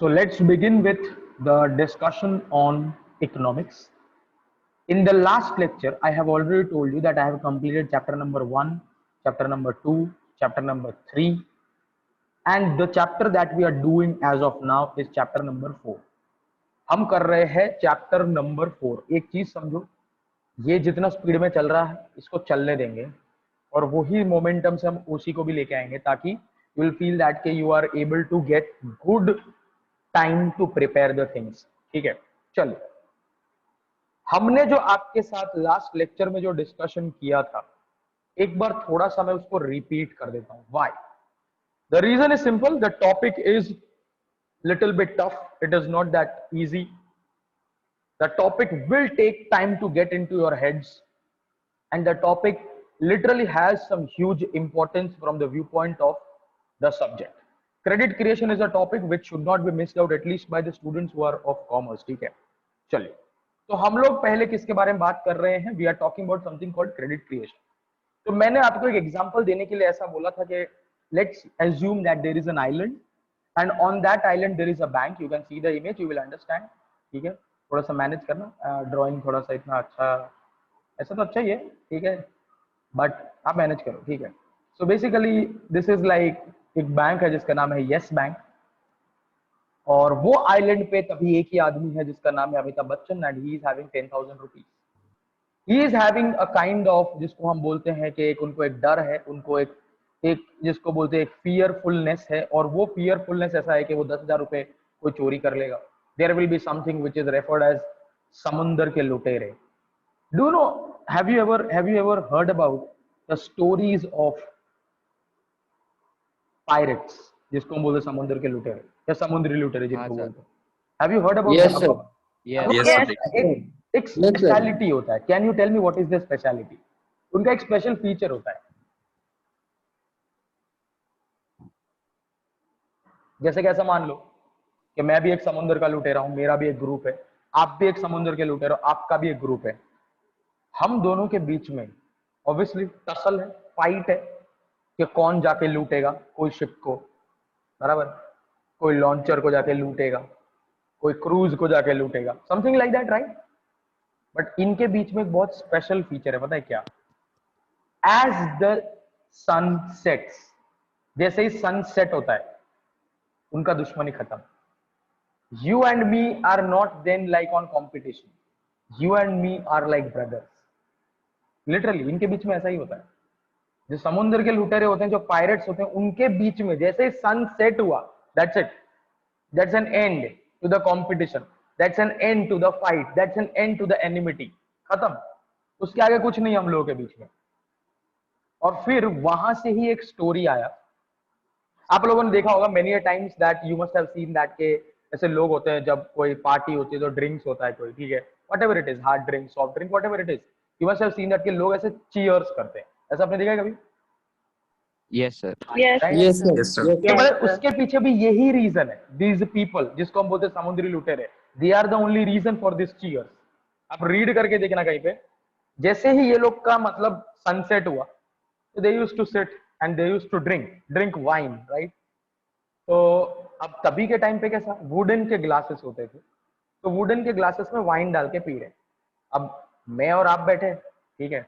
So let's begin with the discussion on economics. In the last lecture, I have already told you that I have completed chapter number 1, chapter number 2, chapter number 3, and the chapter that we are doing as of now is chapter number 4. हम कर रहे हैं chapter number 4. एक चीज समझो, ये जितना speed में चल रहा है इसको चलने देंगे और वही मोमेंटम से हम उसी को भी लेके आएंगे ताकि यू विल फील दैट के you are able to get good time to prepare the things. ठीक है, चलो. हमने जो आपके साथ लास्ट लेक्चर में जो डिस्कशन किया था, एक बार थोड़ा सा मैं उसको रिपीट कर देता हूं. Why? The reason is simple. The topic is little bit tough. It is not that easy. The topic will take time to get into your heads, and the topic literally has some huge importance from the viewpoint of the subject. Credit creation is a topic which should not be missed out, at least by the students who are of commerce. ठीक है, चलिए. तो हम लोग पहले किसके बारे में बात कर रहे हैं? We are talking about something called credit creation. तो मैंने आपको एक एग्जांपल देने के लिए ऐसा बोला था कि let's assume that there is an island and on that island there is a bank. You can see the image, you will understand. ठीक है, थोड़ा सा मैनेज करना, ड्राइंग थोड़ा सा इतना अच्छा, ऐसा तो अच्छा ही है, ठीक है, बट आप मैनेज करो. ठीक है. So basically this is like एक बैंक है जिसका नाम है यस बैंक, और वो आइलैंड पे तभी एक ही आदमी है जिसका नाम है Amitabh Bachchan, and he is having 10,000 rupees. He is having a kind of, जिसको हम बोलते हैं कि एक उनको एक डर है, उनको एक जिसको बोलते हैं एक फियरफुलनेस है, और वो फियरफुलनेस ऐसा है कि वो 10,000 रुपए कोई चोरी कर लेगा. There will be something which is referred as समुंदर के लुटेरे. Do know, have you ever heard about the stories of pirates, जिसको हम बोलते हैं समुंदर के लुटेरे या समुद्री लुटेरे जिनको बोलते हैं? Have you heard about? Yes, sir. Yes. एक स्पेशलिटी होता है. Can you tell me what is the speciality? उनका एक स्पेशल फीचर होता है. जैसे कैसा, मान लो कि मैं भी एक समुद्र का लुटेरा हूं, मेरा भी एक ग्रुप है, आप भी एक समुद्र के लुटेरे हो, आपका भी एक ग्रुप है. हम दोनों के बीच में ऑब्वियसली टसल है, फाइट है कि कौन जाके लूटेगा कोई शिप को, बराबर, कोई लॉन्चर को जाके लूटेगा, कोई क्रूज को जाके लूटेगा, something like that, right? But इनके बीच में एक बहुत स्पेशल फीचर है, पता है क्या? एज द सन सेट्स, जैसे ही सन सेट होता है उनका दुश्मनी खत्म. You and me are not then like on competition, you and me are like brothers. Literally इनके बीच में ऐसा ही होता है. जो समुद्र के लुटेरे होते हैं, जो पायरेट्स होते हैं, उनके बीच में जैसे ही सन सेट हुआ, that's it, that's an end to the competition, that's an end to the fight, that's an end to the enmity. खत्म, उसके आगे कुछ नहीं हम लोगों के बीच में. और फिर वहां से ही एक स्टोरी आया. आप लोगों ने देखा होगा many times that you must have seen that के ऐसे लोग होते हैं, जब कोई पार्टी होती है तो ड्रिंक्स होता है कोई, ठीक है, whatever it is, hard drink, soft drink, whatever it is, you must have seen that के लोग ऐसे चीयर्स करते हैं. ऐसा आपने देखा है कभी? Yes, sir. Yes. Yes, sir. Yes, sir. तो मतलब उसके पीछे भी यही रीजन है. दीज पीपल जिसको हम बोलते हैं समुद्री लुटेरे, they are the only reason for this cheers. आप रीड करके देखना कहीं पे, जैसे ही ये लोग का मतलब सनसेट हुआ, तो they used to sit and they used to drink wine, right? तो अब तभी के टाइम पे कैसा, वुडन के ग्लासेस होते थे, तो वुडन के ग्लासेस में वाइन डाल के पी रहे. अब मैं और आप बैठे, ठीक है,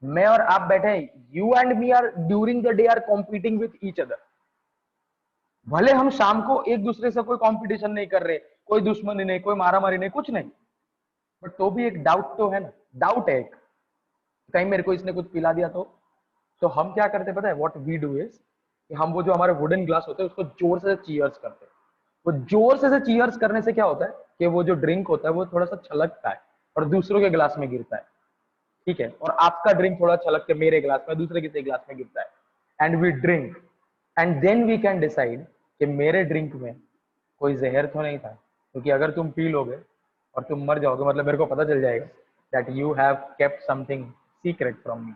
मैं और आप बैठे, you and me are during the day are competing with each other. भले हम शाम को एक दूसरे से कोई कंपटीशन नहीं कर रहे, कोई दुश्मनी नहीं, कोई मारामारी नहीं, कुछ नहीं, बट तो भी एक डाउट तो है ना, डाउट है एक, कहीं मेरे को इसने कुछ पिला दिया तो हम क्या करते पता है? व्हाट वी डू इज कि हम वो जो हमारे वुडन ग्लास होते हैं उसको जोर से चीयर्स करते हैं. वो जोर से चीयर्स करने से क्या होता है कि वो जो ड्रिंक होता है वो थोड़ा सा छलकता है और दूसरों के ग्लास में गिरता है, ठीक है, और आपका ड्रिंक थोड़ा छलक के मेरे ग्लास में, दूसरे किसी ग्लास में गिरता है, and we drink, and then we can decide कि मेरे ड्रिंक में कोई जहर तो नहीं था, क्योंकि अगर तुम पी लोगे और तुम मर जाओगे, मतलब मेरे को पता चल जाएगा that you have kept something secret from me.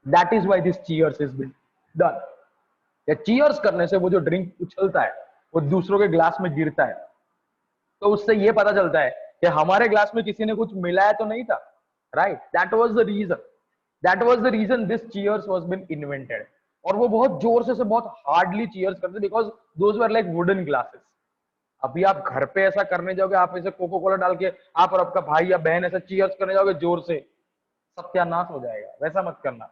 That is why this cheers is been done. या चीयर्स करने से वो जो ड्रिंक उछलता है वो दूसरों के ग्लास में गिरता है, तो उससे ये पता चलता है कि हमारे ग्लास में किसी ने कुछ मिलाया तो नहीं था, right? That was the reason this cheers was been invented. और वो बहुत जोर से बहुत हार्डली चीयर्स करते because those were like wooden glasses. अभी आप घर पे ऐसा करने जाओगे, आप ऐसे कोको कोला डाल के आप और आपका भाई या बहन ऐसा चीयर्स करने जाओगे जोर से, सत्यानाश हो जाएगा। वैसा मत करना।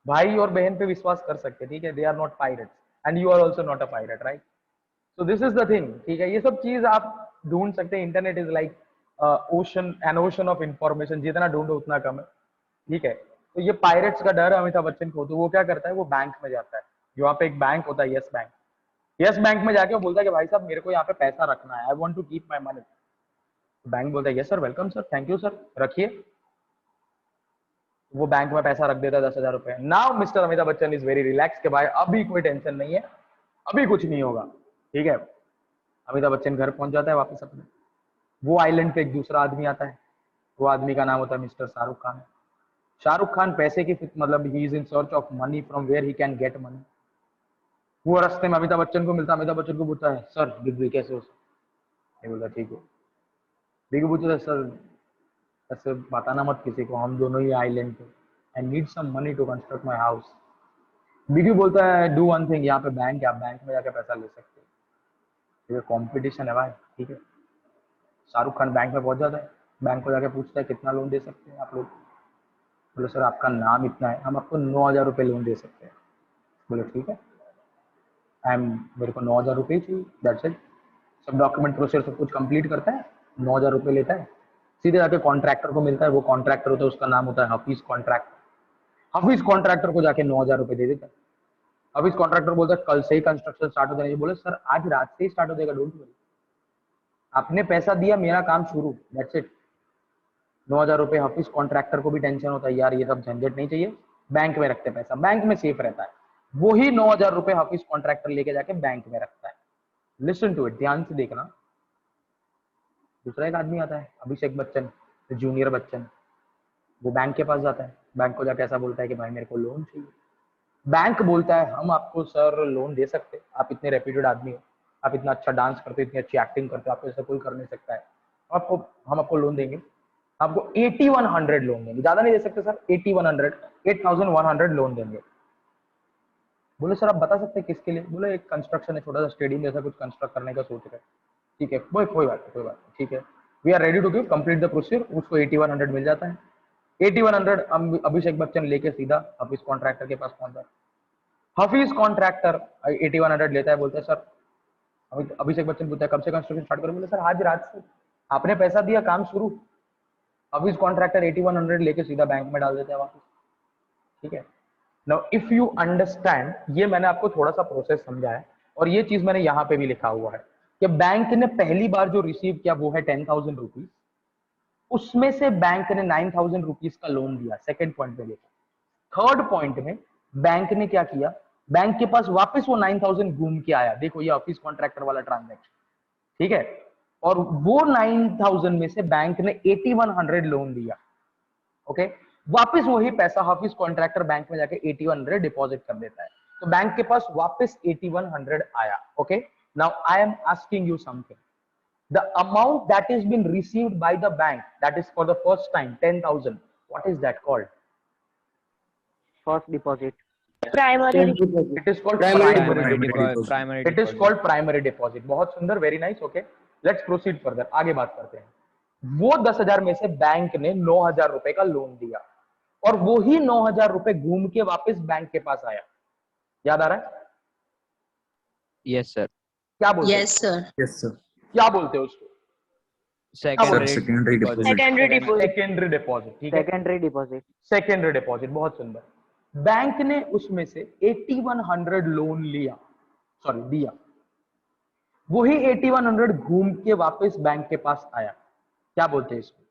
भाई और बहन पे विश्वास कर सकते, ठीक है, they are not pirates and you are also not a pirate, right? So this is the thing, ठीक है। ये सब चीज आप ढूंढ सकते हैं। Internet is like ocean, an ocean of information, जितना ढूंढो उतना कम है, ठीक है। तो ये पायरेट्स का डर है अमिताभ बच्चन को, तो वो क्या करता है, वो बैंक में जाता है, जो वहाँ पे एक बैंक होता है, यस बैंक। यस बैंक में जाके वो बोलता है कि भाई साहब मेरे को यहाँ पे पैसा रखना है, I want to keep my money. Bank बोलता है yes sir, welcome sir, thank you sir, रखिए। वो बैंक में पैसा रख देता है 10,000 रुपए। Now mister Amitabh Bachchan is very relax के भाई अभी कोई टेंशन नहीं है, अभी कुछ नहीं होगा, ठीक है। अमिताभ बच्चन घर पहुंच जाता है वापस अपने। वो आइलैंड पे एक दूसरा आदमी आता है, वो आदमी का नाम होता है मिस्टर शाहरुख खान। शाहरुख खान पैसे की मतलब he is in search of money from where he can get money. वो रास्ते में अमिताभ बच्चन को मिलता है, अमिताभ बच्चन को पूछता है सर बिग बी कैसे हो? ये बोला ठीक है। बिग पूछता है सर ऐसे बताना मत किसी को, हम दोनों ही आइलैंड पे, I need some money to construct my house. Big बोलता है डू वन थिंग, यहाँ पे बैंक है, आप बैंक में जाके पैसा ले सकते हो, ये कंपटीशन है भाई, ठीक है। शाहरुख खान बैंक में पहुंच जाता है, बैंक को जाके पूछता है कितना लोन दे सकते हैं आप लोग? बोले सर आपका नाम इतना है, हम आपको 9,000 रुपये लोन दे सकते हैं। बोले ठीक है, मेरे को 9,000 रुपये चाहिए, दैट्स इट। सब डॉक्यूमेंट प्रोसेस सब कुछ कंप्लीट करता है, 9,000 रुपये लेता है, सीधे जाके कॉन्ट्रैक्टर को मिलता है। वो कॉन्ट्रैक्टर होता है, उसका नाम होता है हफीज कॉन्ट्रैक्टर। हफीज कॉन्ट्रैक्टर को जाके 9,000 रुपये दे देता है। हफीज कॉन्ट्रैक्टर बोलता है कल से ही कंस्ट्रक्शन स्टार्ट हो जाएगा। बोले सर आज रात से ही स्टार्ट हो जाएगा, डोंट वरी, आपने पैसा दिया, मेरा काम शुरू, दैट्स इट। 9,000 रुपये हफीज कॉन्ट्रैक्टर को भी टेंशन होता है, यार ये सब झंझट नहीं चाहिए, बैंक में रखते पैसा, बैंक में सेफ रहता है। वही 9,000 रुपये हफीज कॉन्ट्रैक्टर लेके जाके बैंक में रखता है। लिसन टू इट, ध्यान से देखना। दूसरा एक आदमी आता है, अभिषेक बच्चन, जूनियर बच्चन। वो बैंक के पास जाता है, बैंक को जाके ऐसा बोलता है कि भाई मेरे को लोन चाहिए। बैंक बोलता है हम आपको सर लोन दे सकते हैं, आप इतने रेप्यूटेड आदमी हो, आप इतना अच्छा डांस करते हो, इतनी अच्छी एक्टिंग करते हो, आपको ऐसा कोई कर नहीं सकता है, आपको हम आपको लोन देंगे, आपको 8100 लोन देंगे, ज्यादा नहीं दे सकते सर, 8100, 8100 लोन देंगे। बोले सर आप बता सकते हैं किसके लिए? बोले एक कंस्ट्रक्शन है, छोटा सा स्टेडियम जैसा कुछ कंस्ट्रक्ट करने का सोच रहे हैं। ठीक है, कोई बात नहीं, ठीक है, we are ready to give, complete the procedure. उसको 8100 मिल जाता है। 8100 अभिषेक बच्चन लेके सीधा हफीज कॉन्ट्रैक्टर के पास पहुंच जाता है। हफीज कॉन्ट्रैक्टर 8100 लेता है, बोलता है सर, अभिषेक बच्चन पूछता है कब से कंस्ट्रक्शन स्टार्ट करो? बोले सर आज रात से, आपने पैसा दिया, काम शुरू। हफीज कॉन्ट्रैक्टर 8100 लेके सीधा बैंक में डाल देता है वापस, ठीक है। नाउ इफ यू अंडरस्टैंड, ये मैंने आपको थोड़ा सा प्रोसेस समझा है, और ये चीज मैंने यहाँ पे भी लिखा हुआ है कि बैंक ने पहली बार जो रिसीव किया वो है 10,000 रुपीज, उसमें से बैंक ने 9,000 रुपीज का लोन दिया, सेकेंड पॉइंट में देखो। थर्ड पॉइंट में बैंक ने क्या किया, बैंक के पास वापस वो 9,000 घूम के आया, देखो ये ऑफिस कॉन्ट्रैक्टर वाला ट्रांजैक्शन, ठीक है। और वो 9,000 में से बैंक ने 8100 लोन दिया, ओके। वापस वही पैसा ऑफिस कॉन्ट्रैक्टर बैंक में जाके 8100 डिपॉजिट कर देता है, तो बैंक के पास वापस 8100 आया, okay. Now I am asking you something, the amount that is been received by the bank, that is for the first time 10,000, what is that called? First deposit. Primary. It is called primary deposit. Primary it is deposit. called primary deposit। बहुत सुंदर, very nice, okay. Let's proceed further, आगे बात करते हैं। वो 10,000 में से bank ने 9,000 रुपए का लोन दिया, और वो ही 9,000 रुपए घूम के वापस बैंक के पास आया। याद आ रहा है? Yes, sir. क्या बोलते Yes, sir. Yes, sir. क्या बोलते हैं उसको? Secondary secondary deposit. deposit. Secondary deposit. Secondary deposit, ठीक है। Secondary deposit. सेकेंडरी डिपॉजिट, बहुत सुंदर। बैंक ने उसमें से 8100 लोन लिया, सॉरी दिया, वही 8100 घूम के वापस बैंक के पास आया, क्या बोलते हैं इसको?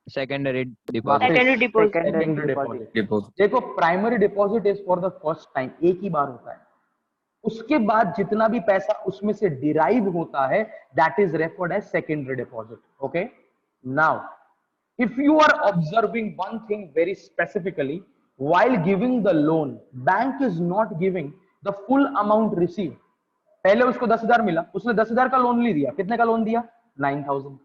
Secondary deposit. Secondary deposit. Secondary deposit. Deposit. देखो primary deposit is for the first time, एक ही बार होता है, उसके बाद जितना भी पैसा उसमें से डिराइव होता है that is referred as secondary deposit, okay. Now if you are observing one thing very specifically, while giving the loan, bank is not giving the full amount received। पहले उसको 10,000 मिला, उसने 10,000 का लोन नहीं दिया, कितने का लोन दिया? 9,000।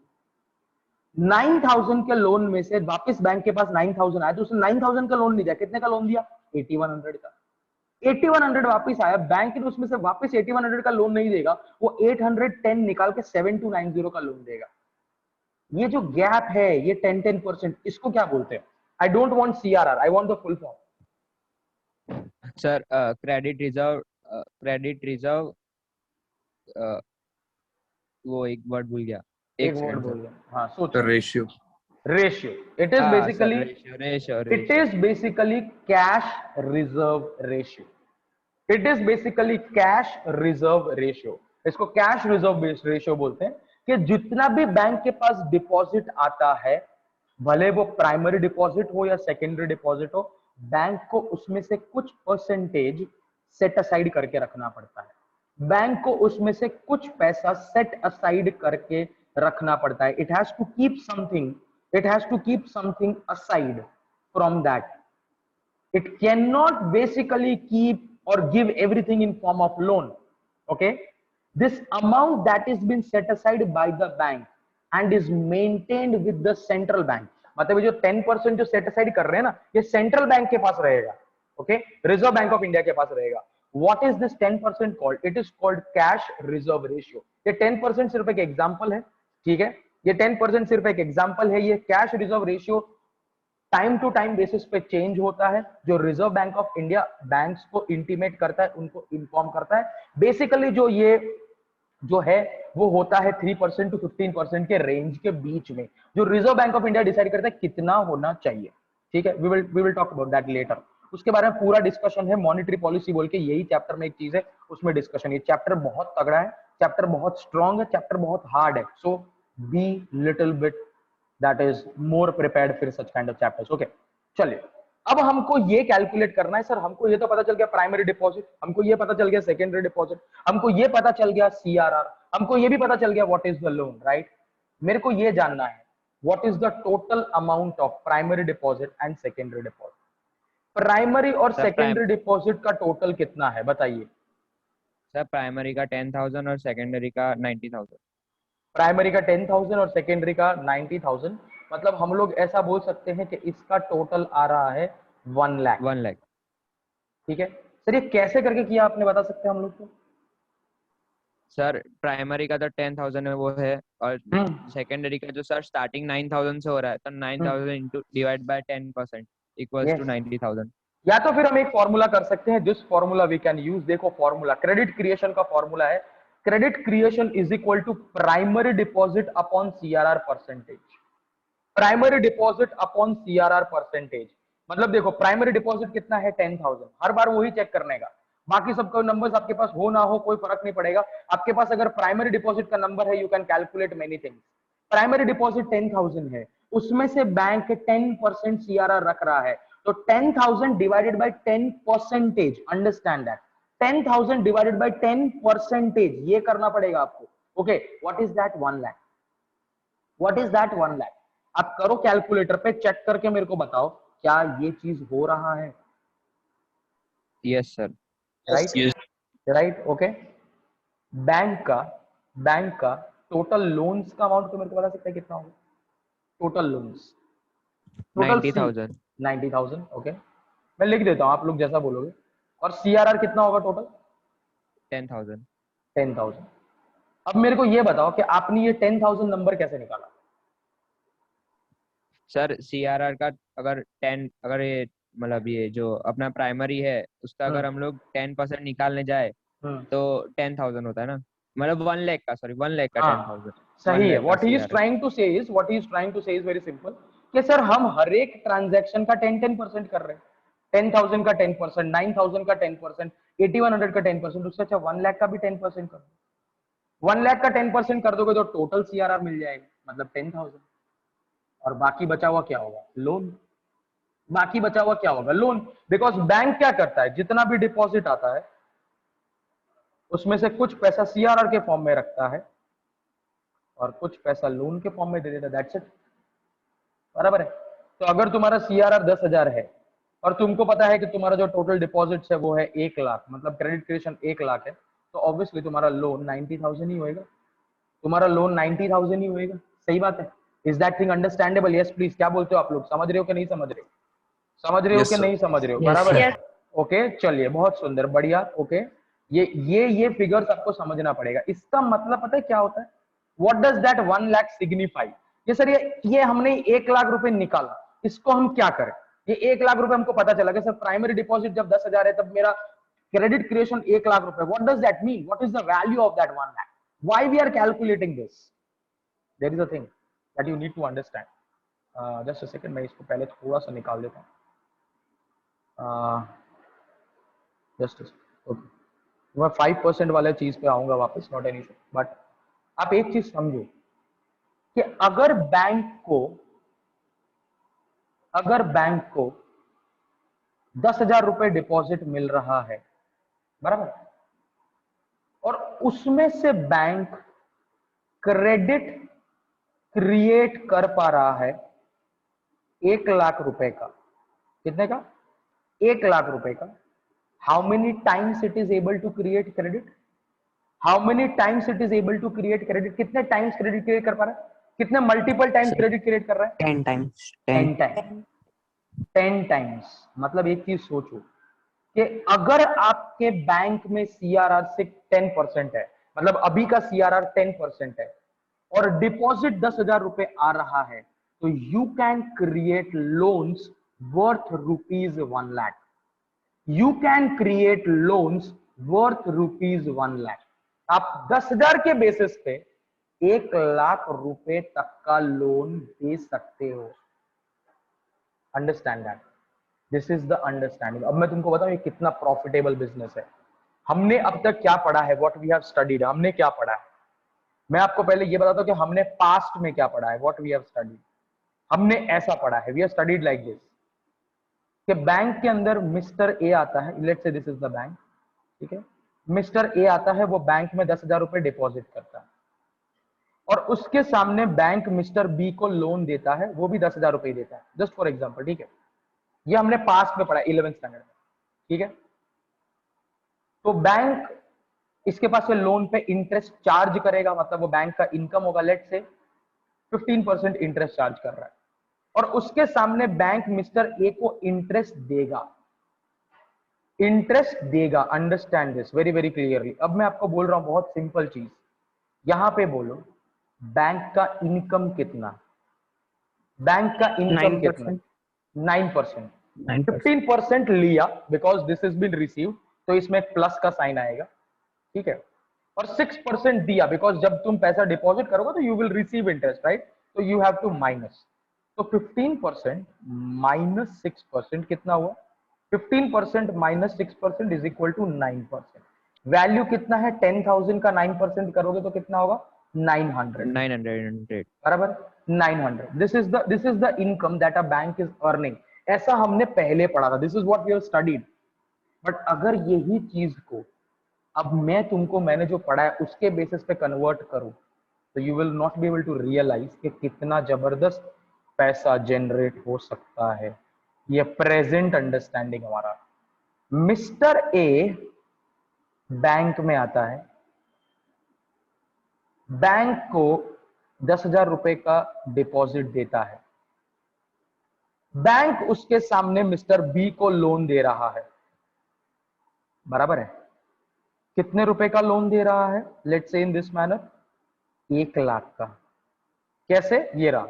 9,000 के लोन में से वापस बैंक के पास 9,000 आया, तो उसने 9,000 का लोन नहीं दिया, कितने का लोन दिया? 8100 का। 8100 वापस आया, बैंक ने उसमें से वापस 8100 का लोन नहीं देगा, वो 810 निकाल के 7290 का लोन देगा। ये जो गैप है ये 10-10%, इसको क्या बोलते हैं? आई don't want CRR, I want the full form. Sir credit reserve वो एक वर्ड भूल गया, एक वर्ड सेकंड बोल सर। गया, हाँ सोच। रेशियो रेशियो, इट इज हाँ sir, basically ratio it is basically cash reserve ratio. It is basically cash reserve ratio. इसको कैश रिजर्व रेशियो बोलते हैं कि जितना भी बैंक के पास डिपॉजिट आता है, भले वो प्राइमरी डिपॉजिट हो या सेकेंडरी डिपॉजिट हो, बैंक को उसमें से कुछ परसेंटेज सेट असाइड करके रखना पड़ता है। बैंक को उसमें से कुछ पैसा सेट असाइड करके रखना पड़ता है। It has to keep something aside from that. It cannot basically keep or give everything in form of loan. Okay, this amount that is been set aside by the bank and is maintained with the central bank, मतलब ये जो 10% जो set aside कर रहे हैं ना, ये central bank के पास रहेगा। Okay, reserve Bank of India के पास रहेगा। What is this 10% called? It is called cash reserve ratio. ये 10% सिर्फ एक एग्जांपल है, ठीक है, ये 10% सिर्फ एक एग्जांपल है। ये cash reserve ratio time to time basis पे चेंज होता है। जो Reserve Bank of India banks को इंटीमेट करता है, उनको इन्फॉर्म करता है। बेसिकली जो ये जो है वो होता है 3% to 15% के रेंज के बीच में, जो Reserve Bank of India decide करता है कितना होना चाहिए। ठीक है, we will talk about that later. उसके बारे में पूरा डिस्कशन है, मॉनेटरी पॉलिसी बोल के यही चैप्टर में एक चीज है, उसमें डिस्कशन। ये चैप्टर बहुत तगड़ा है, चैप्टर बहुत स्ट्रॉन्ग है, चैप्टर बहुत हार्ड है। So be little bit that is more prepared for such kind of chapters. Okay, चलिए अब हमको ये कैलकुलेट करना है। सर हमको ये तो पता चल गया प्राइमरी डिपॉजिट, हमको ये पता चल गया सेकेंडरी डिपॉजिट, हमको ये पता चल गया सीआरआर, हमको ये भी पता चल गया what is the loan, right. मेरे को ये जानना है what is the total amount of primary deposit and secondary deposit. Primary और सेकेंडरी डिपॉजिट का टोटल कितना है बताइए। सर प्राइमरी का 10,000 और सेकेंडरी का 90,000। प्राइमरी का 10,000 और सेकेंडरी का 90,000, मतलब हम लोग ऐसा बोल सकते हैं कि इसका टोटल आ रहा है 1 लाख। 1 लाख। ठीक है सर, ये कैसे करके किया आपने बता सकते हैं हम लोग को? सर प्राइमरी का तो 10,000 है वो है, और सेकेंडरी का जो सर स्टार्टिंग 9,000 से हो रहा है, तो 9,000 into divide by 10% equals to 90,000। या तो फिर हम एक फॉर्मूला कर सकते हैं, this formula we can use. देखो फॉर्मूला क्रेडिट क्रिएशन का फॉर्मूला है, credit creation is equal to primary deposit upon CRR percentage. Primary deposit upon CRR percentage, मतलब देखो प्राइमरी डिपॉजिट कितना है 10,000, हर बार वही चेक करने का, बाकी सबका नंबर्स आपके पास हो ना हो कोई फर्क नहीं पड़ेगा। आपके पास अगर प्राइमरी डिपॉजिट का नंबर है, you can calculate many things. Primary deposit 10,000 है, उसमें से बैंक 10% सीआरआर रख रहा है, तो 10,000 divided by 10 percentage, understand that 10,000 divided by 10 percentage, ये करना पड़ेगा आपको। Okay, what is that 1 lakh? What is that 1 lakh? आप करो कैलकुलेटर पे, चेक करके मेरे को बताओ क्या ये चीज हो रहा है। Yes sir. Right okay. Bank का टोटल लोन्स का अमाउंट तो मेरे को बता सकते हैं कितना होगा? Total loans 90,000। 90,000 ओके, मैं लिख देता हूं आप लोग जैसा बोलोगे। और सीआरआर कितना होगा टोटल? 10,000। 10,000। अब मेरे को ये बताओ कि आपने ये 10,000 नंबर कैसे निकाला? सर सीआरआर का अगर ये मतलब ये जो अपना प्राइमरी है उसका अगर हम लोग 10% निकालने जाए तो 10,000 होता है ना, मतलब 1 लाख का, सॉरी 1 लाख का 10,000 सही है। What he is trying to say is very simple कि सर हम हर एक ट्रांजैक्शन का 10% कर रहे हैं। 10,000 का 10%, 9,000 का 10%, 8,100 का 10%, उससे अच्छा 1 लाख का भी 10% कर दो। 1 लाख का 10% कर दोगे तो टोटल सीआरआर मिल जाएगा, मतलब 10,000। और बाकी बचा हुआ क्या होगा? लोन। बाकी बचा हुआ क्या होगा? लोन। बिकॉज बैंक क्या करता है, जितना भी डिपॉजिट आता है उसमें से कुछ पैसा सीआरआर के फॉर्म में रखता है और कुछ पैसा लोन के फॉर्म में दे देता है, दैट्स इट। बराबर है। तो अगर तुम्हारा सीआरआर 10,000 है और तुमको पता है कि तुम्हारा जो टोटल डिपॉजिट है वो है 1 लाख, मतलब क्रेडिट क्रिएशन 1 लाख है, तो ऑब्वियसली तुम्हारा लोन 90,000 ही होएगा। तुम्हारा लोन 90,000 ही होएगा। सही बात है। Is that thing understandable? Yes please. क्या बोलते हो आप लोग? समझ रहे हो कि नहीं समझ रहे हो? समझ रहे हो कि नहीं समझ रहे हो? बराबर है। ओके चलिए, बहुत सुंदर, बढ़िया। ओके, ये फिगर्स आपको समझना पड़ेगा। इसका मतलब पता है क्या होता है? What does that 1 lakh signify? ये सर, ये हमने 1 लाख रुपए निकाला, इसको हम क्या करें? ये 1 लाख रुपए हमको पता चला कि सर प्राइमरी डिपॉजिट जब 10,000 है तब मेरा क्रेडिट क्रिएशन 1 लाख रुपए। What does that mean? What is the value of that 1 lakh? Why we are calculating this? There is a thing that you need to understand. Just a second, मैं इसको पहले थोड़ा सा निकाल देता हूँ। जस्ट ओके, मैं 5% वाले चीज पे आऊंगा वापस, नॉट एनी इशू। बट आप एक चीज समझो कि अगर बैंक को 10,000 रुपए डिपॉजिट मिल रहा है, बराबर, और उसमें से बैंक क्रेडिट क्रिएट कर पा रहा है 1 लाख रुपए का। कितने का? 1 लाख रुपए का। How many times it is able to create credit? How many times it is able to create credit? कितने टाइम्स क्रेडिट क्रिएट कर पा रहा है? कितने मल्टीपल टाइम्स क्रेडिट क्रिएट कर रहा है? 10 times 10 टाइम्स। 10 टाइम्स। मतलब एक चीज सोचो कि अगर आपके बैंक में सीआरआर से 10% है, मतलब अभी का सीआरआर 10% है, और डिपॉजिट 10,000 रुपए आ रहा है, तो you can create loans worth ₹1 lakh. You can create loans worth ₹1 lakh. आप 10,000 के बेसिस पे 1 लाख रुपए तक का लोन दे सकते हो। Understand that? This is the understanding. अब मैं तुमको बताऊं ये कितना प्रॉफिटेबल बिजनेस है। हमने अब तक क्या पढ़ा है? What we have studied. हमने क्या पढ़ा है? मैं आपको पहले ये बताता हूं कि हमने पास्ट में क्या पढ़ा है। व्हाट वी हैव स्टडीड, हमने ऐसा पढ़ा है, we have studied like this, कि बैंक के अंदर मिस्टर ए आता है, let's say this is the bank, ठीक है। मिस्टर ए आता है, वो बैंक में 10,000 रुपए डिपॉजिट करता है, और उसके सामने बैंक मिस्टर बी को लोन देता है, वो भी 10,000 रुपए देता है, जस्ट फॉर एग्जाम्पल, ठीक है। ये हमने पास्ट में पढ़ा 11th स्टैंडर्ड में, ठीक है। तो बैंक इसके पास से लोन पे इंटरेस्ट चार्ज करेगा, मतलब वो बैंक का इनकम होगा, लेट से 15% इंटरेस्ट चार्ज कर रहा है, और उसके सामने बैंक मिस्टर ए को इंटरेस्ट देगा। Understand this very very clearly. अब मैं आपको बोल रहा हूं बहुत सिंपल चीज, यहां पे बोलो बैंक का इनकम कितना? बैंक का इनकम कितना? 9%। 15% लिया because this is been received, तो इसमें प्लस का साइन आएगा, ठीक है। और 6% दिया बिकॉज जब तुम पैसा डिपॉजिट करोगे तो you will receive interest, right? तो यू हैव टू माइनस। तो 15% माइनस 6% कितना हुआ? 15% minus 6% is equal to 9%। Value कितना है? 10,000 का 9% करोगे तो कितना होगा? 900। बराबर, 900। This is the income that a bank is earning. ऐसा हमने पहले पढ़ा था, this is what we have studied. But अगर यही चीज को अब मैंने जो पढ़ा है उसके बेसिस पे कन्वर्ट करूं, तो you will not be able to realize कि कितना जबरदस्त पैसा जनरेट हो सकता है। ये प्रेजेंट अंडरस्टैंडिंग हमारा। मिस्टर ए बैंक में आता है, बैंक को 10,000 रुपए का डिपॉजिट देता है, बैंक उसके सामने मिस्टर बी को लोन दे रहा है, बराबर है। कितने रुपए का लोन दे रहा है? Let's say in this manner 1 lakh का। कैसे? ये रहा।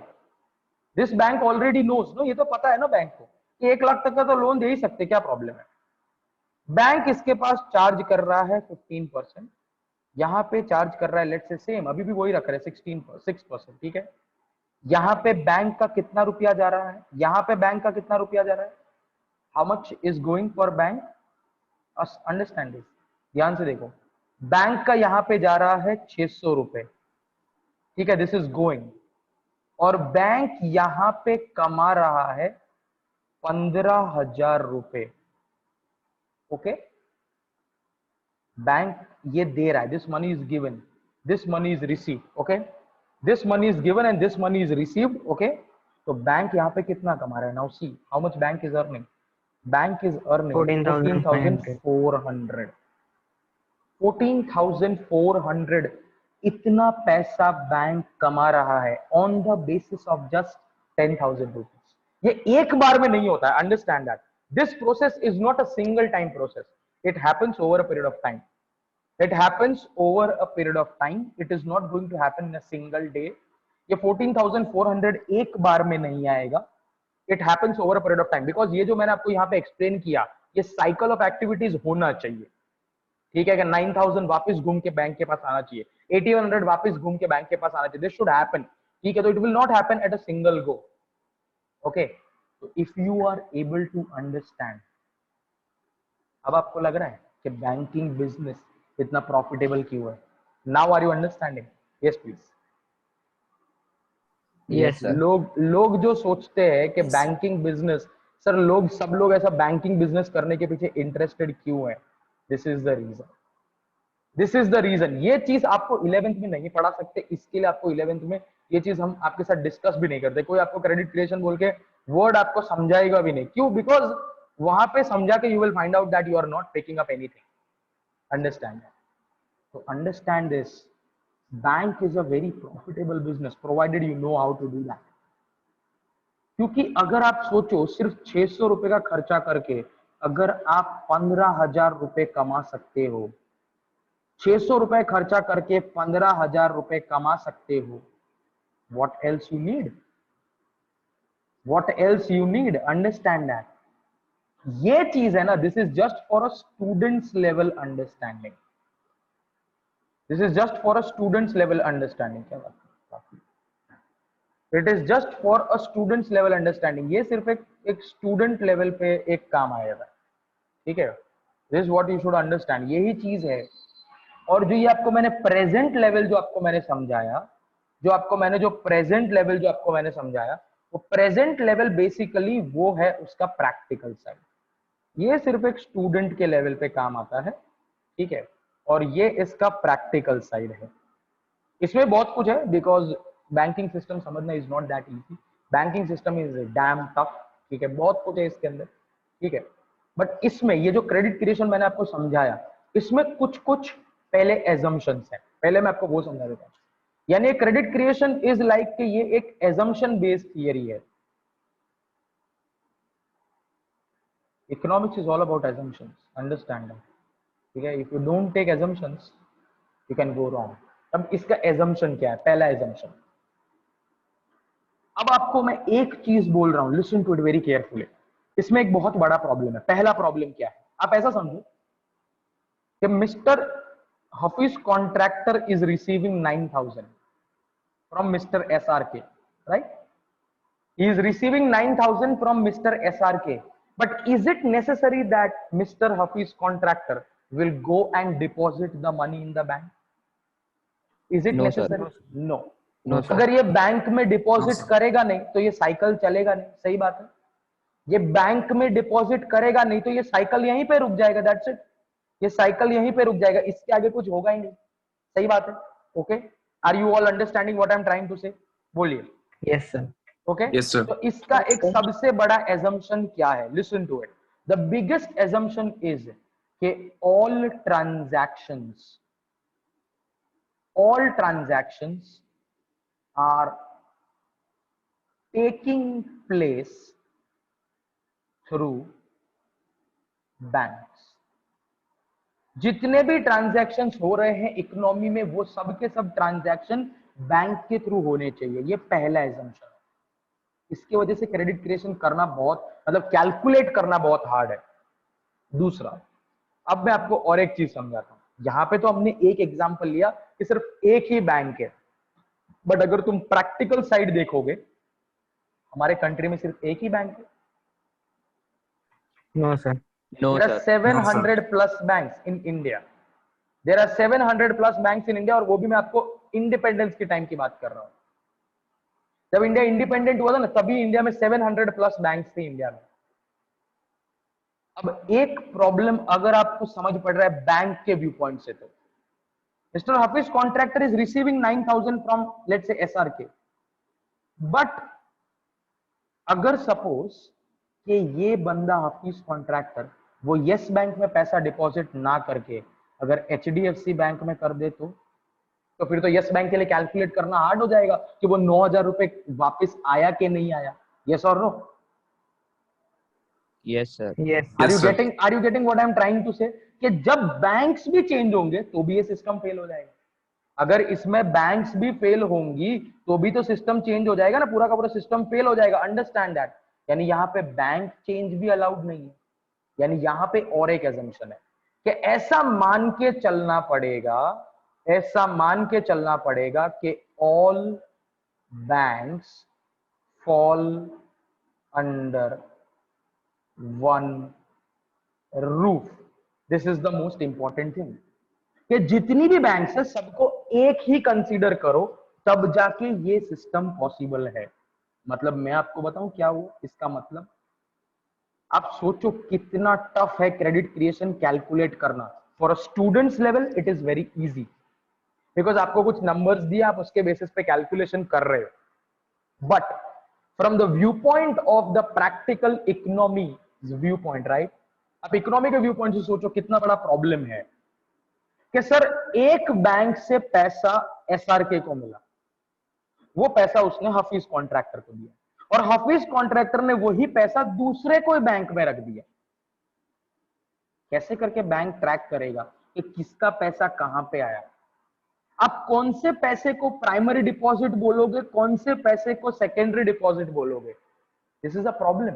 This bank already knows, no, ये तो पता है ना बैंक को कि 1 लाख तक का तो लोन दे ही सकते, क्या प्रॉब्लम है। बैंक इसके पास चार्ज कर रहा है 15%, यहां पे चार्ज कर रहा है लेट्स से सेम, अभी भी वही रख रहे हैं 6%, ठीक है। यहां पे बैंक का कितना रुपया जा रहा है? यहां पे बैंक का कितना रुपया जा रहा है? How much is going for bank? Understand this, ध्यान से देखो। बैंक का यहां पे जा रहा है 600 रुपए, ठीक है, दिस इज गोइंग। और बैंक यहां पे कमा रहा है 15,000 रुपए, ओके। बैंक ये दे रहा है, this money is given, this money is receive, okay. This money is given and this money is received, okay. तो बैंक यहां पे कितना कमा रहा है? Now see how much bank is earning. Bank is earning 14,400। 14,400 इतना पैसा बैंक कमा रहा है on the basis of just 10,000 rupees. ये एक बार में नहीं होता है, understand that. This process is not a single time process. It happens over a period of time. It happens over a period of time. It is not going to happen in a single day. ये 14,400 एक बार में नहीं आएगा. It happens over a period of time. Because ये जो मैंने आपको यहाँ पे explain किया, ये cycle of activities होना चाहिए. ठीक है कि 9,000 वापस घूम के बैंक के पास आना चाहिए, 8,100 वापस घूम के बैंक के पास आना चाहिए. This should happen. ठीक है, तो it will not happen at a single go. Okay. So if you are able to understand, अब आपको लग रहा है कि बैंकिंग बिजनेस इतना प्रॉफिटेबल क्यों है? Now are you understanding? Yes please. Yes sir. लोग जो सोचते हैं कि बैंकिंग बिजनेस, सर सब लोग ऐसा बैंकिंग बिजनेस करने के पीछे इंटरेस्टेड क्यों है? This is the reason. This is the reason. ये चीज आपको 11th में नहीं पढ़ा सकते, इसके लिए आपको 11th में ये चीज हम आपके साथ डिस्कस भी नहीं करते. कोई आपको क्रेडिट क्रिएशन बोल के वर्ड आपको समझाएगा भी नहीं. क्यों? बिकॉज वहां पे समझा के you will find out that you are not picking up anything. Understand? तो understand this. Bank is a very profitable business provided you know how to do that. क्योंकि अगर आप सोचो सिर्फ 600 रुपए का खर्चा करके अगर आप 15,000 रुपए कमा सकते हो, 600 रुपए खर्चा करके 15,000 रुपए कमा सकते हो, what else you need? What else you need? Understand that. ये चीज है ना, this is just for a students level understanding. This is just for a students level understanding. क्या बात है? It is just for a students level understanding. ये सिर्फ एक स्टूडेंट लेवल पे एक काम आएगा. ठीक है, this is what you should understand. यही चीज है. और जो ये आपको मैंने प्रेजेंट लेवल जो आपको मैंने समझाया, वो प्रेजेंट लेवल बेसिकली वो है उसका प्रैक्टिकल साइड. ये सिर्फ एक स्टूडेंट के लेवल पे काम आता है. ठीक है, और ये इसका प्रैक्टिकल साइड है. इसमें बहुत कुछ है बिकॉज बैंकिंग सिस्टम समझना is not that easy. Banking system is damn tough. ठीक है, बहुत कुछ है इसके अंदर. ठीक है, बट इसमें ये जो क्रेडिट क्रिएशन मैंने आपको समझाया, इसमें कुछ पहले एजम्पशंस है. पहले मैं आपको वो समझा देता हूँ. यानी क्रेडिट क्रिएशन इज लाइक कि ये एक एजम्पशन बेस्ड थियरी है. Economics is all about assumptions. Understand? ठीक है, if you don't take assumptions you can go wrong. अब इसका एजम्पशन क्या है? पहला एजम्पशन. अब आपको मैं एक चीज बोल रहा हूं, listen to it very carefully. इसमें एक बहुत बड़ा प्रॉब्लम है. पहला प्रॉब्लम क्या है? आप ऐसा समझो कि mister Hafiz contractor is receiving 9,000 from Mr. SRK, right? He is receiving 9,000 from Mr. SRK. But is it necessary that Mr. Hafiz contractor will go and deposit the money in the bank? Is it necessary? No. No, sir. अगर ये bank में deposit करेगा नहीं तो ये cycle चलेगा नहीं. सही बात है. ये बैंक में डिपॉजिट करेगा नहीं तो ये साइकिल यहीं पे रुक जाएगा. That's it. ये साइकिल यहीं पे रुक जाएगा. इसके आगे कुछ होगा ही नहीं. सही बात है. Okay, are you all understanding what I am trying to say? बोलिए. Yes sir. Okay, Yes, sir. तो इसका एक सबसे बड़ा एजम्पशन क्या है? Listen to it. The biggest assumption is कि all transactions are taking place through banks. जितने भी ट्रांजैक्शंस हो रहे हैं इकोनॉमी में वो सब के सब ट्रांजैक्शन बैंक के थ्रू होने चाहिए. ये पहला एजम्पशन है. इसकी वजह से क्रेडिट क्रिएशन करना बहुत मतलब कैलकुलेट करना बहुत हार्ड है. दूसरा, अब मैं आपको और एक चीज समझाता हूं. यहां पे तो हमने एक एग्जांपल लिया कि सिर्फ एक ही बैंक है, बट अगर तुम प्रैक्टिकल साइड देखोगे हमारे कंट्री में सिर्फ एक ही बैंक है. No sir. No, There are sir. 700 plus banks in India. There are 700 plus banks in India, और वो भी मैं आपको इंडिपेंडेंस के टाइम की बात कर रहा हूं. जब इंडिया इंडिपेंडेंट हुआ था ना, तभी इंडिया में 700 प्लस बैंक्स थे इंडिया में. अब एक प्रॉब्लम अगर आपको समझ पड़ रहा है बैंक के व्यू पॉइंट से, तो mister Hafiz contractor is receiving 9,000 from let's say SRK. But अगर सपोज कि ये बंदा हाफिज कॉन्ट्रैक्टर वो यस बैंक में पैसा डिपॉजिट ना करके अगर HDFC बैंक में कर दे, तो फिर तो यस बैंक के लिए कैलकुलेट करना हार्ड हो जाएगा कि वो 9,000 रुपए वापस आया कि नहीं आया. यस और no? Yes sir. Yes. Are you getting what I am trying to say, कि जब बैंक्स भी चेंज होंगे तो भी ये सिस्टम फेल हो जाएगा। अगर इसमें बैंक्स भी फेल होंगी तो भी तो सिस्टम चेंज हो जाएगा ना, पूरा का पूरा सिस्टम फेल हो जाएगा। Understand that. यानी यहाँ पे बैंक चेंज भी अलाउड नहीं है। यानी यहाँ पे और एक एजम्पशन है कि ऐसा मान के चलना पड़ेगा, ऐसा मान के चलना पड़ेगा कि all banks fall under one roof. This is the most important thing कि जितनी भी बैंक्स है सबको एक ही कंसीडर करो, तब जाके ये सिस्टम पॉसिबल है। मतलब मैं आपको बताऊं क्या हुआ इसका मतलब, आप सोचो कितना टफ है क्रेडिट क्रिएशन कैलकुलेट करना। For a students level it is very easy, because आपको कुछ नंबर्स दिए, आप उसके बेसिस पे कैलकुलेशन कर रहे हो। But from the view point of the practical economy view point, right, आप इकोनॉमी के व्यू पॉइंट से सोचो कितना बड़ा प्रॉब्लम है कि सर एक बैंक से पैसा एसआरके को मिला, वो पैसा उसने हफीज कॉन्ट्रैक्टर को दिया, और हफीज कॉन्ट्रैक्टर ने वही पैसा दूसरे कोई बैंक में रख दिया। कैसे करके बैंक ट्रैक करेगा कि किसका पैसा कहां पे आया? आप कौन से पैसे को प्राइमरी डिपॉजिट बोलोगे, कौन से पैसे को सेकेंडरी डिपॉजिट बोलोगे? This is a problem.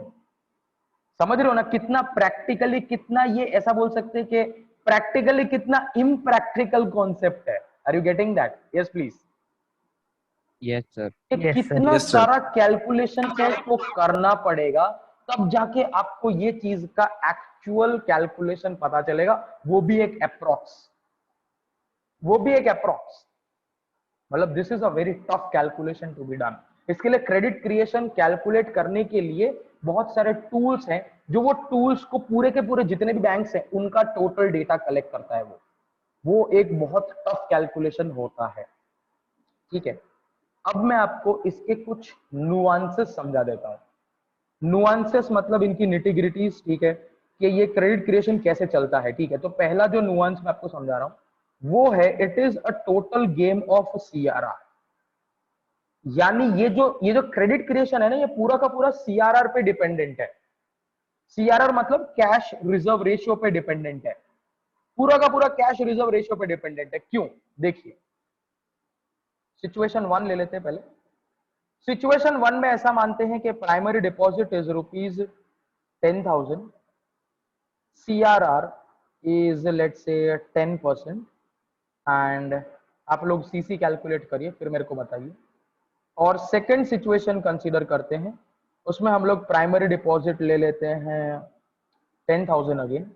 समझ रहे हो ना कितना प्रैक्टिकली, कितना ये ऐसा बोल सकते हैं कि प्रैक्टिकली कितना इम्प्रैक्टिकल कॉन्सेप्ट है। Are you getting that? Yes please. Yes sir. Yes, sir. कितना सारा कैलकुलेशन को करना पड़ेगा, तब जाके आपको ये चीज का एक्चुअल कैलकुलेशन पता चलेगा, वो भी एक अप्रॉक्स, वो भी एक अप्रॉक्स। मतलब this is a very tough calculation to be done. इसके लिए क्रेडिट क्रिएशन कैलकुलेट करने के लिए बहुत सारे टूल्स हैं, जो वो टूल्स को पूरे के पूरे जितने भी बैंक्स हैं उनका टोटल डेटा कलेक्ट करता है। वो एक बहुत टफ कैलकुलेशन होता है। ठीक है, अब मैं आपको इसके कुछ नुआंसेस समझा देता हूं। नुआंसेस मतलब इनकी निटिग्रिटीज, ठीक है, कि ये क्रेडिट क्रिएशन कैसे चलता है। ठीक है, तो पहला जो नुआंस मैं आपको समझा रहा हूं वो है it is a total game of CRR. यानी ये जो क्रेडिट क्रिएशन है ना, ये पूरा का पूरा सीआरआर पे डिपेंडेंट है। सीआरआर मतलब कैश रिजर्व रेशियो पे डिपेंडेंट है, पूरा का पूरा कैश रिजर्व रेशियो पे डिपेंडेंट है। क्यों? देखिए, सिचुएशन 1 ले लेते हैं पहले। सिचुएशन 1 में ऐसा मानते हैं कि primary deposit is ₹10,000, CRR is let's say 10%, and आप लोग सीसी कैलकुलेट करिए फिर मेरे को बताइए। और सेकंड सिचुएशन कंसीडर करते हैं, उसमें हम लोग प्राइमरी डिपॉजिट ले लेते हैं 10,000 अगेन,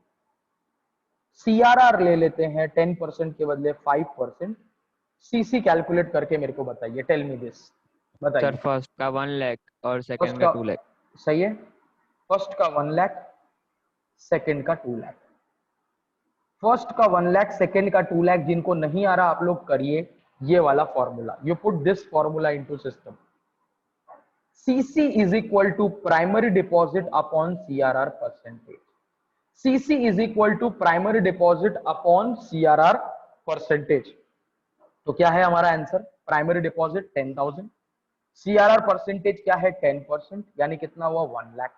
सीआरआर ले लेते हैं 10% के बदले 5%। सीसी कैलकुलेट करके मेरे को बताइए। टेल मी दिस, बताइए। सर फर्स्ट का 1 लाख और सेकंड फर्स्ट का का 2 लाख। सही है, फर्स्ट का 1 लाख, सेकंड का 2 लाख। फर्स्ट का 1 लाख, सेकंड का 2 लाख। जिनको नहीं आ रहा आप लोग करिए ये वाला formula, you put this formula into system. CC is equal to primary deposit upon CRR percentage. CC is equal to primary deposit upon CRR percentage. तो क्या है हमारा answer? Primary deposit 10,000, CRR percentage क्या है? 10%, यानी कितना हुआ? 1 लाख।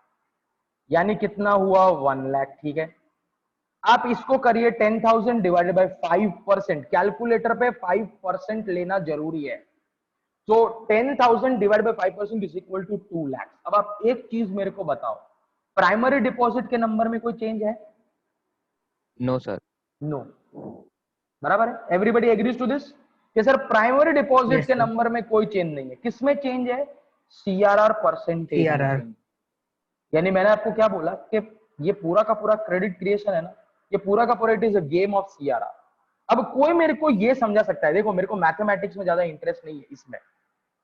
यानी कितना हुआ? 1 लाख। ठीक है, आप इसको करिए 10,000 डिवाइडेड बाय 5%। कैलकुलेटर पे 5% लेना जरूरी है। तो 10,000 divide by 5% is equal to 2 lakh. अब आप एक चीज मेरे को बताओ, प्राइमरी डिपॉजिट के नंबर में कोई चेंज है? No sir. नो। बराबर है? एवरीबॉडी एग्रीज टू दिस कि सर प्राइमरी डिपॉजिट Yes, के sir. नंबर में कोई चेंज नहीं है। किसमें चेंज है? सीआरआर परसेंटेज में CRR. चेंज। यानी मैंने आपको क्या बोला कि ये पूरा का पूरा क्रेडिट क्रिएशन है ना, ये पूरा का पूरा it is a game of CRR. अब कोई मेरे को ये समझा सकता है, देखो मेरे को मैथमेटिक्स में ज्यादा इंटरेस्ट नहीं है इसमें।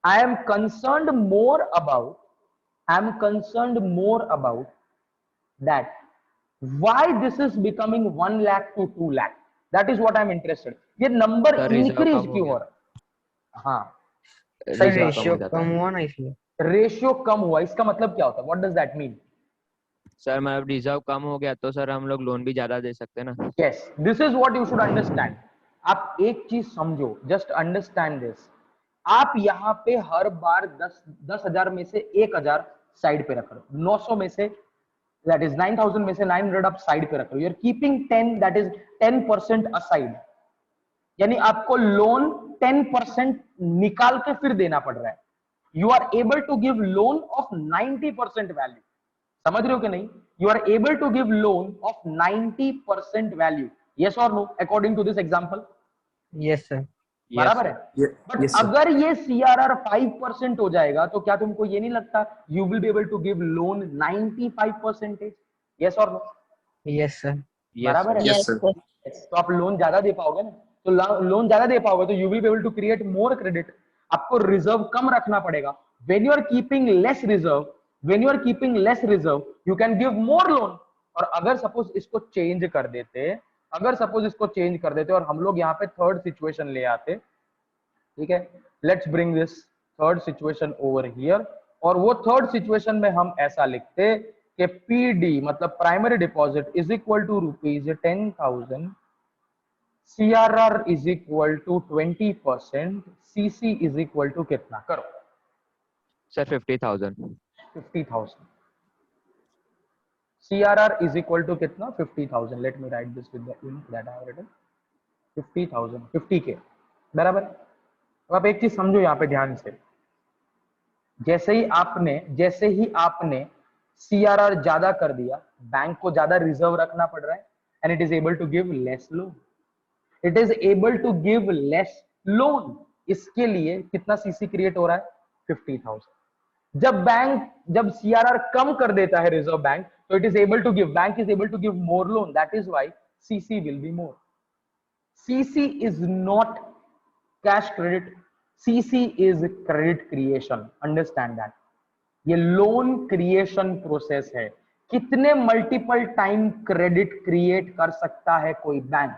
I am concerned more about that why this is becoming 1 lakh to 2 lakh. That is what I am interested. ये नंबर सर रिजर्व इंक्रीज कम हो क्यों हो गया। रहा? हाँ, सर रिजर्व कम रेशियो हो जाता कम है। हुआ ना इसलिए। रेशियो कम हुआ, इसका मतलब क्या होता है? What does that mean? Sir मतलब रिजर्व कम हो गया तो सर हम लोग लोन भी ज्यादा दे सकते हैं ना। Yes, this is what you should understand. आप एक चीज समझो, जस्ट अंडरस्टैंड दिस। आप यहाँ पे हर बार 10,000 में से 1,000 साइड पे रख रहे हो, 900 में से दैट इज 9000 में से 900 आप साइड पे रख रहे हो, you are keeping 10, that is 10% aside, यानी आपको लोन 10% निकाल के फिर देना पड़ रहा है। You are able to give loan of 90% value, समझ रहे हो कि नहीं? You are able to give loan of 90% value, yes और no, according to this example? Yes sir. बराबर है। बट अगर ये सीआरआर 5% हो जाएगा तो क्या तुमको ये नहीं लगता you will be able to give loan 95%? Yes और नो? Yes sir. बराबर है। Yes sir. तो आप लोन ज्यादा दे पाओगे ना, तो लोन ज्यादा दे पाओगे तो you will be able to create more credit, आपको रिजर्व कम रखना पड़ेगा। When you are keeping less reserve, when you are keeping less reserve, you can give more loan. और अगर सपोज इसको चेंज कर देते, अगर सपोज इसको चेंज कर देते और हम लोग यहाँ पे थर्ड सिचुएशन ले आते, ठीक है, let's bring this third situation over here, और वो थर्ड सिचुएशन में हम ऐसा लिखते कि पीडी मतलब primary deposit is equal to ₹10,000, CRR is equal to 20%, CC is equal to कितना? करो sir 50,000। 50,000। CRR is equal to कितना? 50,000। Let me write this with the ink that I have written, 50,000, 50K, बराबर। अब आप एक चीज समझो यहाँ पे ध्यान से, जैसे ही आपने सीआरआर ज्यादा कर दिया, बैंक को ज्यादा रिजर्व रखना पड़ रहा है, and it is able to give less loan, it is able to give less loan. इसके लिए कितना सीसी क्रिएट हो रहा है? 50,000। जब सीआरआर कम कर देता है रिजर्व बैंक, तो it is able to give, bank is able to give more loan, that is why CC will be more. CC is not cash credit, CC is credit creation, understand that. ये loan creation process है। कितने multiple time credit create कर सकता है कोई bank,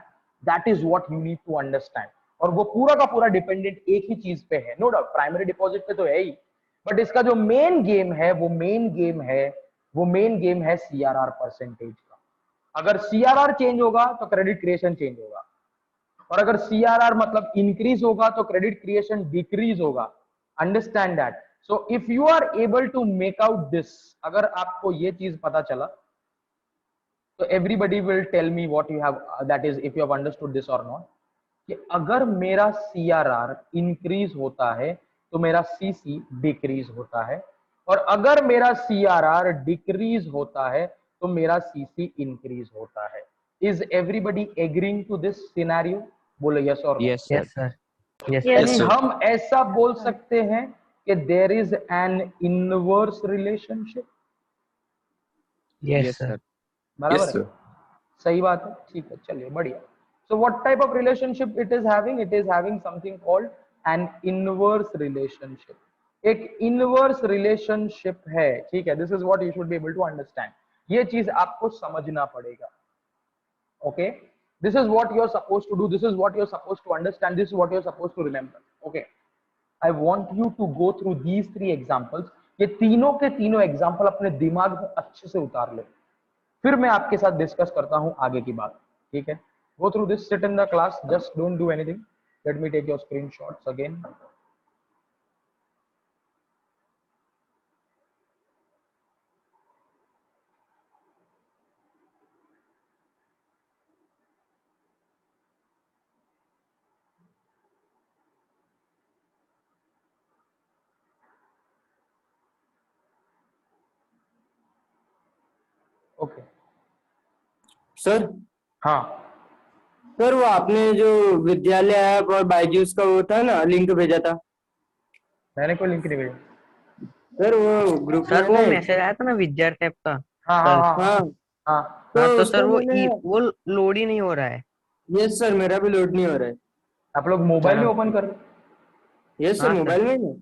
that is what you need to understand. और वो पूरा का पूरा डिपेंडेंट एक ही चीज पे है, नो डाउट प्राइमरी डिपॉजिट पे तो है ही, बट इसका जो मेन गेम है वो मेन गेम है सीआरआर परसेंटेज का। अगर सीआरआर चेंज होगा तो क्रेडिट क्रिएशन चेंज होगा, और अगर सीआरआर मतलब इंक्रीज होगा तो क्रेडिट क्रिएशन डिक्रीज होगा, understand that. So if you are able to make out this, अगर आपको ये चीज पता चला तो everybody will tell me what you have, that is if you have understood this और नॉट, कि अगर मेरा सीआरआर इंक्रीज होता है तो मेरा सीसी डिक्रीज होता है, और अगर मेरा सीआरआर डिक्रीज होता है तो मेरा सीसी इंक्रीज होता है। Is everybody agreeing to this scenario? बोलो यस और no. Yes yes sir. Sir. Yes यानी sir. हम ऐसा बोल सकते हैं कि there is an inverse relationship, yes yes sir. Sir. बराबर Yes, है? sir. सही बात है, ठीक है, चलिए बढ़िया। So what type of relationship it is having? It is having something called an inverse relationship. एक इनवर्स रिलेशनशिप है, ठीक है, this is what you should be able to understand. ये चीज आपको समझना पड़ेगा, okay? This is what you are supposed to do, this is what you are supposed to understand, this is what you are supposed to remember, okay? I want you to go through these three examples. ये तीनों के तीनों example अपने दिमाग में अच्छे से उतार ले, फिर मैं आपके साथ डिस्कस करता हूं आगे की बात, ठीक है? Go through this, sit in the class, just don't do anything. Let me take your screenshots again. Okay. Sir हाँ, सर वो आपने जो विद्यालय ऐप और बायजूस का वो था ना लिंक भेजा था मैंने कोई लिंक नहीं भेजा। सर, वो ग्रुप सर में वो ना मैसेज आया था ना विद्यार्थी ऐप का। हाँ सर, हाँ हाँ हाँ हाँ, हाँ तो उसका सर मैंने वो लोड ही नहीं हो रहा है। यस सर, मेरा भी लोड नहीं हो रहा है। आप लोग मोबाइल में हाँ। ओपन कर यस सर, हाँ, सर। मोबाइल में ही ना।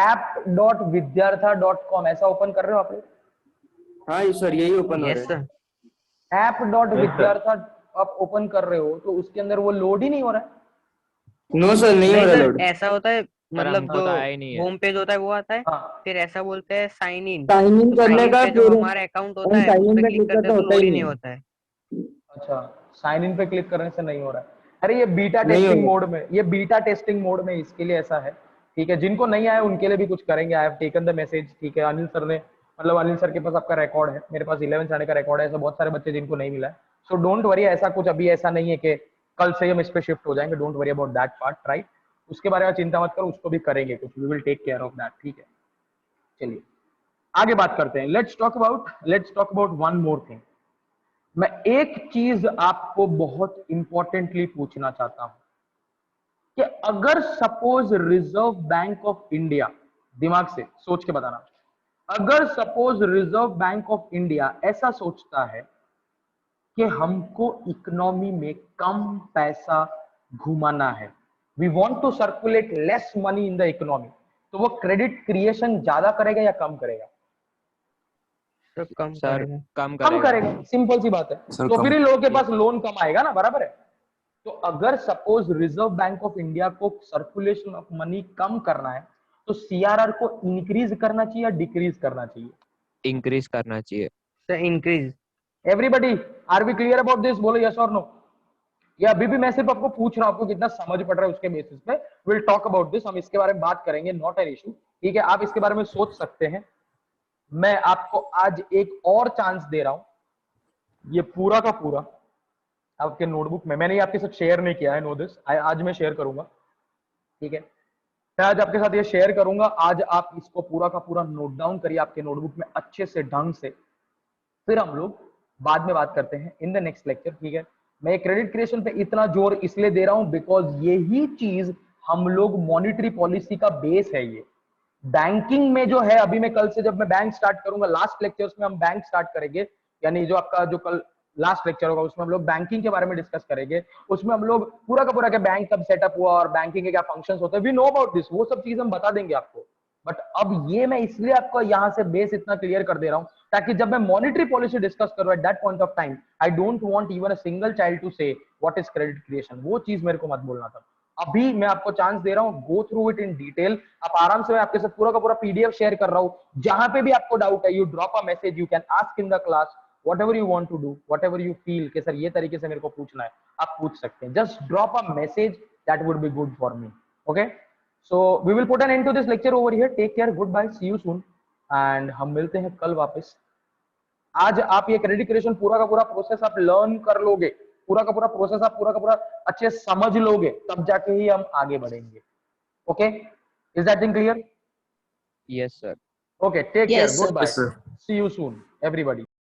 app.vidyartha.com ऐसा ओपन कर रहे हो आप लोग? हाँ सर, यही ओपन हो यस रहा है। सर। app.vidyartha आप ओपन कर रहे हो तो उसके अंदर वो लोड ही नहीं हो रहा है। नो सर, नहीं हो नहीं रहा सर, लोड। ऐसा होता है, मतलब हमको जो तो आया ही नहीं है। होम पेज होता है वो आता है, हाँ, फिर ऐसा बोलते हैं साइन इन। साइन इन तो करने साइन इन का पे जो फिर हमारा अकाउंट होता हम है उस साइन इन पे पे क्लिक क्लिक करते करते हैं तो होता लोड ही ही नहीं नहीं, होता है। अच्छा, साइन इन पे क्लिक करने से नहीं हो रहा है। अरे ये बीटा नहीं टेस्टिंग होगा। मोड में, ये बीटा टेस्टिंग मोड में इसके लिए ऐसा है, ठीक है? जिनको नहीं आया उनके लिए भी कुछ करेंगे। I have taken the message, ठीक है? अनिल सर ने मतलब अनिल सर के पास आपका रिकॉर्ड है, मेरे पास 11 आने का रिकॉर्ड है, ऐसे बहुत सारे बच्चे जिनको नहीं मिला है। सो डोंट वरी, ऐसा कुछ अभी ऐसा नहीं है कि कल से हम इस पे शिफ्ट हो जाएंगे, don't worry about that part, right. उसके बारे में चिंता मत करो, उसको भी करेंगे कुछ, we will take care of that, ठीक है। चलिए आगे बात करते हैं। Let's talk about one more thing. मैं एक चीज आपको बहुत इंपॉर्टेंटली पूछना चाहता हूं कि अगर suppose reserve Bank of India, दिमाग से सोच के बताना, अगर suppose reserve Bank of India ऐसा सोचता है कि हमको इकोनॉमी में कम पैसा घुमाना है, we want to circulate less money in the economy, तो वो क्रेडिट क्रिएशन ज्यादा करेगा या कम करेगा? तो कम सर करेगा। कम कम करेगा। करेगा, सिंपल सी बात है। तो फिर इन लोगों के पास लोन कम आएगा ना, बराबर है। तो अगर suppose reserve Bank of India को सर्कुलेशन ऑफ मनी कम करना है, तो सीआरआर को इंक्रीज करना चाहिए या डिक्रीज करना चाहिए? इंक्रीज करना चाहिए। तो increase. Everybody are we clear about this? बोलो यस और नो। या अभी भी मैं सिर्फ आपको पूछ रहा हूं, आपको कितना समझ पड़ रहा है उसके बेसिस पे विल टॉक अबाउट दिस, हम इसके बारे में बात करेंगे, नॉट एन इशू, ठीक है। आप इसके बारे में सोच सकते हैं। मैं आपको आज एक और चांस दे रहा हूं, ये पूरा का पूरा आपके नोटबुक में, मैंने ये आपके साथ शेयर नहीं किया है, नो दिस, आज मैं शेयर करूंगा, ठीक है। मैं आज आपके साथ ये शेयर करूंगा, आज आप इसको पूरा का पूरा नोट डाउन करिए आपके नोटबुक में अच्छे से, ढंग से, फिर हम लोग बाद में बात करते हैं इन द नेक्स्ट लेक्चर, ठीक है। मैं क्रेडिट क्रिएशन पे इतना जोर इसलिए दे रहा हूं बिकॉज यही चीज हम लोग मॉनिटरी पॉलिसी का बेस है। ये बैंकिंग में जो है, अभी मैं कल से जब मैं बैंक स्टार्ट करूंगा, लास्ट लेक्चर्स में हम बैंक स्टार्ट करेंगे, यानी जो आपका जो कल लास्ट लेक्चर होगा उसमें हम लोग बैंकिंग के बारे में डिस्कस करेंगे। उसमें हम लोग पूरा का पूरा के बैंक कब सेटअप हुआ और बैंकिंग के क्या फंक्शंस होते हैं, वी नो अबाउट दिस, वो सब चीज हम बता देंगे आपको। बट अब ये मैं इसलिए आपको यहाँ से बेस इतना क्लियर कर दे रहा हूँ ताकि जब मैं मॉनिटरी पॉलिसी डिस्कस करूँ at that point of time, I don't want even a single child to say what is credit creation, वो चीज मेरे को मत बोलना था। अभी मैं आपको चांस दे रहा हूँ, go through it in detail, आप आराम से, मैं आपके साथ पूरा का पूरा पीडीएफ शेयर कर रहा हूँ, जहां पे भी आपको डाउट है, you drop a message, you can ask in the class, whatever you want to do, whatever you feel कि सर ये तरीके से मेरे को पूछना है, आप पूछ सकते हैं, just drop a message, that would be good for me, okay? So we will put an end to this lecture over here, take care, goodbye, see you soon, and हम मिलते हैं कल वापस। आज आप ये क्रेडिट क्रिएशन पूरा का पूरा प्रोसेस आप लर्न कर लोगे, पूरा का पूरा प्रोसेस आप पूरा का पूरा अच्छे समझ लोगे, तब जाके ही हम आगे बढ़ेंगे, okay? Is that thing clear? Yes sir. Okay, take care, Yes, sir. goodbye, Yes, sir. see you soon, everybody.